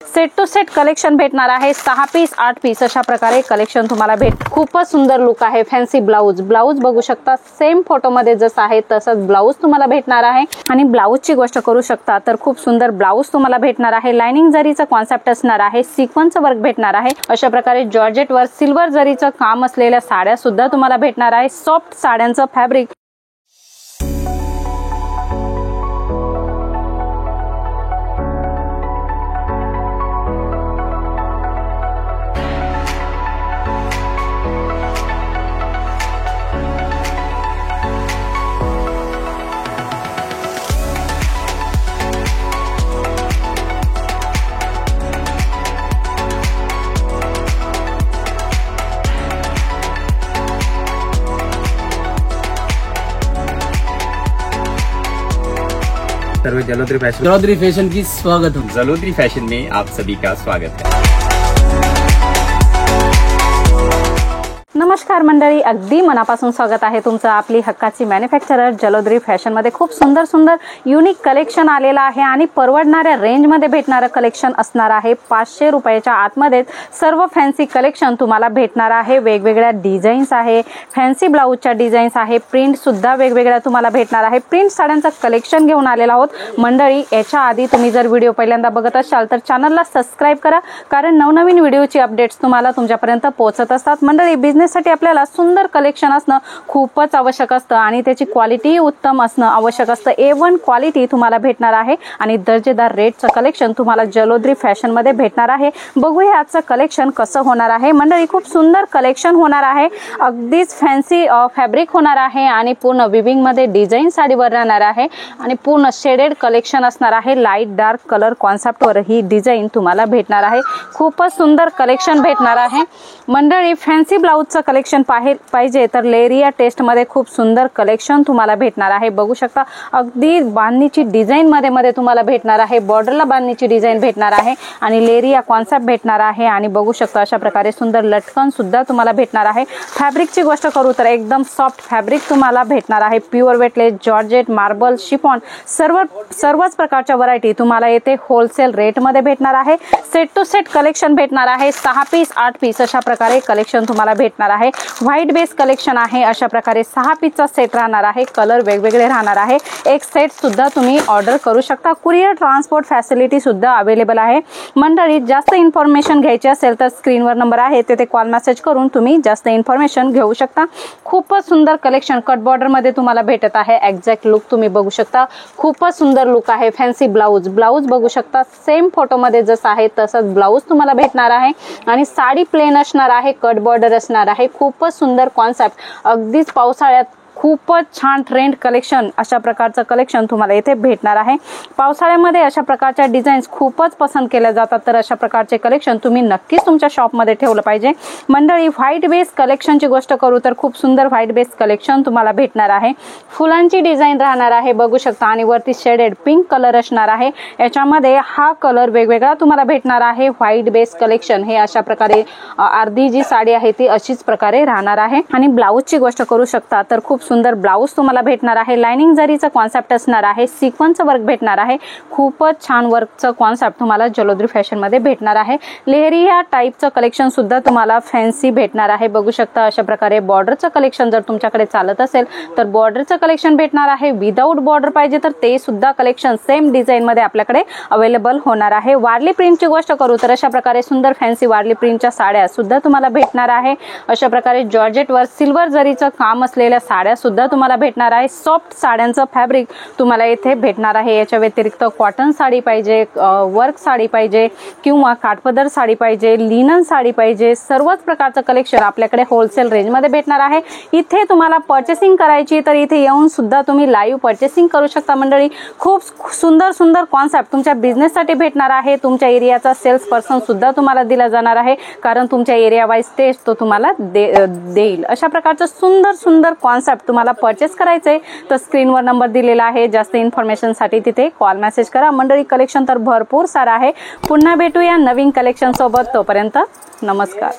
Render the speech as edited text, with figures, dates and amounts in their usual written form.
Set to set collection भेटणार आहे। 6 piece 8 piece अशा प्रकारे कलेक्शन तुम्हाला खूपच सुंदर लुक आहे। फॅन्सी ब्लाउज बघू शकता, सेम फोटो मध्ये जसं आहे तसंच ब्लाउज तुम्हाला भेटणार आहे। आणि ब्लाउजची गोष्ट करू शकता तर खूप सुंदर ब्लाउज तुम्हाला भेटणार आहे। लाइनिंग जरीचा कॉन्सेप्ट असणार आहे, सिक्वेन्स वर्क भेटणार आहे। अशा प्रकारे जॉर्जेट वर सिल्वर जरीचं काम असलेल्या साड्या सुद्धा तुम्हाला भेटणार आहे। सॉफ्ट साड्यांचं फॅब्रिक सर्व जलोदरी फैशन की स्वागत है। जलोदरी फैशन में आप सभी का स्वागत है। नमस्कार मंडळी, अगदी मनापासून स्वागत आहे तुमचं आपली हक्काची मॅन्युफॅक्चरर जलोदरी फॅशन मध्ये। खूप सुंदर सुंदर युनिक कलेक्शन आलेलं आहे आणि परवडणाऱ्या रेंज मध्ये भेटणारं कलेक्शन असणार आहे। 500 रुपयाच्या आतमध्ये सर्व फॅन्सी कलेक्शन तुम्हाला भेटणार आहे। वेगवेगळ्या डिझाईन्स आहे, फॅन्सी ब्लाउजच्या डिझाईन्स आहे, प्रिंट सुद्धा वेगवेगळ्या तुम्हाला भेटणार आहे। प्रिंट साड्यांचं कलेक्शन घेऊन आलेलो आहोत मंडळी। याच्या आधी तुम्ही जर व्हिडिओ पहिल्यांदा बघत असाल तर चॅनलला सबस्क्राइब करा, कारण नवनवीन व्हिडिओची अपडेट्स तुम्हाला तुमच्यापर्यंत पोहोचत असतात। मंडळी, बिझनेस साठी आपल्याला सुंदर कलेक्शन असणं खूपच आवश्यक असतं आणि त्याची क्वालिटी उत्तम असणं आवश्यक असतं। A1 क्वालिटी तुम्हाला भेटणार आहे आणि दर्जेदार रेटचं कलेक्शन तुम्हाला जलोदरी फॅशन मध्ये भेटणार आहे। बघूया आजचं कलेक्शन कसं होणार आहे मंडळी। खूप सुंदर कलेक्शन होणार आहे, अगदीच फॅन्सी फॅब्रिक होणार आहे आणि पूर्ण विविंग मध्ये डिझाईन साडीवर राहणार आहे आणि पूर्ण शेडेड कलेक्शन असणार आहे। लाईट डार्क कलर कॉन्सेप्ट वर ही डिझाईन तुम्हाला भेटणार आहे। खूपच सुंदर कलेक्शन भेटणार आहे मंडळी। फॅन्सी ब्लाउजचं कलेक्शन पाहिजे तर लेरिया टेस्ट मध्ये खूप सुंदर कलेक्शन तुम्हाला भेटणार आहे। बघू शकता, अगदी बांधणीची डिझाईन मध्ये तुम्हाला भेटणार आहे। बॉर्डरला बांधणीची डिझाईन भेटणार आहे आणि लेरिया कॉन्सेप्ट भेटणार आहे आणि बघू शकता अशा प्रकारे सुंदर लटकन सुद्धा तुम्हाला भेटणार आहे। फॅब्रिकची गोष्ट करू तर एकदम सॉफ्ट फॅब्रिक तुम्हाला भेटणार आहे। Pure weightless georgette marble chiffon सर्वच प्रकारच्या व्हरायटी तुम्हाला येथे होलसेल रेट मध्ये भेटणार आहे। सेट टू सेट कलेक्शन भेटणार आहे। 6 पीस 8 पीस अशा प्रकारे कलेक्शन तुम्हाला भेटणार आहे। व्हाईट बेस कलेक्शन आहे। अशा प्रकारे 6 पीसचा सेट राहणार आहे। कलर वेगवेगळे राहणार आहे। एक सेट सुद्धा तुम्ही ऑर्डर करू शकता। कुरिअर ट्रान्सपोर्ट फॅसिलिटी सुद्धा अवेलेबल आहे मंडळी। जास्त इन्फॉर्मेशन घ्यायची असेल तर स्क्रीनवर नंबर आहे, तेथे कॉल मेसेज करून तुम्ही जास्त इन्फॉर्मेशन घेऊ शकता। खूपच सुंदर कलेक्शन कट बॉर्डर मध्ये तुम्हाला भेटत आहे। एक्झॅक्ट लुक तुम्ही बघू शकता, खूपच सुंदर लुक आहे। फॅन्सी ब्लाउज बघू शकता, सेम फोटो मध्ये जसं आहे तसंच ब्लाउज तुम्हाला भेटणार आहे आणि साडी प्लेन असणार आहे, कट बॉर्डर असणार आहे। खूपच सुंदर कॉन्सेप्ट, अगदीच पावसाळ्यात खूपच छान ट्रेंड कलेक्शन अशा प्रकारचं कलेक्शन तुम्हाला इथे भेटणार आहे। पावसाळ्यामध्ये अशा प्रकारच्या डिझाईन्स खूपच पसंत केल्या जातात, तर अशा प्रकारचे कलेक्शन तुम्ही नक्कीच तुमच्या शॉप मध्ये ठेवलं पाहिजे मंडळी। व्हाईट बेस कलेक्शनची गोष्ट करू तर खूप सुंदर व्हाईट बेस कलेक्शन तुम्हाला भेटणार आहे। फुलांची डिझाईन राहणार आहे बघू शकता आणि वरती शेडेड पिंक कलर असणार आहे। याच्यामध्ये हा कलर वेगवेगळा तुम्हाला भेटणार आहे। व्हाईट बेस कलेक्शन हे अशा प्रकारे अर्धी जी साडी आहे ती अशीच प्रकारे राहणार आहे। आणि ब्लाउजची गोष्ट करू शकता तर खूप सुंदर ब्लाउज तुम्हाला भेटणार आहे। लाइनिंग जरीचा कॉन्सेप्ट असणार आहे, सिक्वेन्स वर्क भेटणार आहे। खूपच छान वर्कचं कॉन्सेप्ट तुम्हाला जलोदरी फॅशन मध्ये भेटणार आहे। लेहरिया टाइपचं कलेक्शन सुद्धा तुम्हाला फॅन्सी भेटणार आहे। बघू शकता अशा प्रकारे बॉर्डरचं कलेक्शन जर तुमच्याकडे चालत असेल तर बॉर्डरचं कलेक्शन भेटणार आहे। विदाउट बॉर्डर पाहिजे तर ते सुद्धा कलेक्शन सेम डिझाईन मध्ये आपल्याकडे अवेलेबल होणार आहे। वारली प्रिंटची गोष्ट करू तर अशा प्रकारे सुंदर फॅन्सी वारली प्रिंटच्या साड्या सुद्धा तुम्हाला भेटणार आहे। अशा प्रकारे जॉर्जेट वर सिल्वर जरीचं काम असलेल्या साड्या सुद्धा तुम्हाला भेटणार आहे। सॉफ्ट साड्यांचं फॅब्रिक तुम्हाला इथे भेटणार आहे। याच्या व्यतिरिक्त कॉटन साडी पाहिजे, वर्क साडी पाहिजे किंवा काठपदर साडी पाहिजे, लिनन साडी पाहिजे, सर्वच प्रकारचं कलेक्शन आपल्याकडे होलसेल रेंज मध्ये भेटणार आहे। इथे तुम्हाला पर्चेसिंग करायची तर इथे येऊन सुद्धा तुम्ही लाईव्ह पर्चेसिंग करू शकता मंडळी। खूप सुंदर सुंदर कॉन्सेप्ट तुमच्या बिझनेस साठी भेटणार आहे। तुमच्या एरियाचा सेल्स पर्सन सुद्धा तुम्हाला दिला जाणार आहे, कारण तुमच्या एरिया वाईज तेच तो तुम्हाला देईल। अशा प्रकारचं सुंदर सुंदर कॉन्सेप्ट तुम्हाला परचेस करायचे तर स्क्रीनवर नंबर दिलेला आहे। जास्त इन्फॉर्मेशन साठी तिथे कॉल मेसेज करा मंडळी। कलेक्शन तर भरपूर सारा आहे। पुन्हा भेटूया नवीन कलेक्शन सोबत, तोपर्यंत नमस्कार।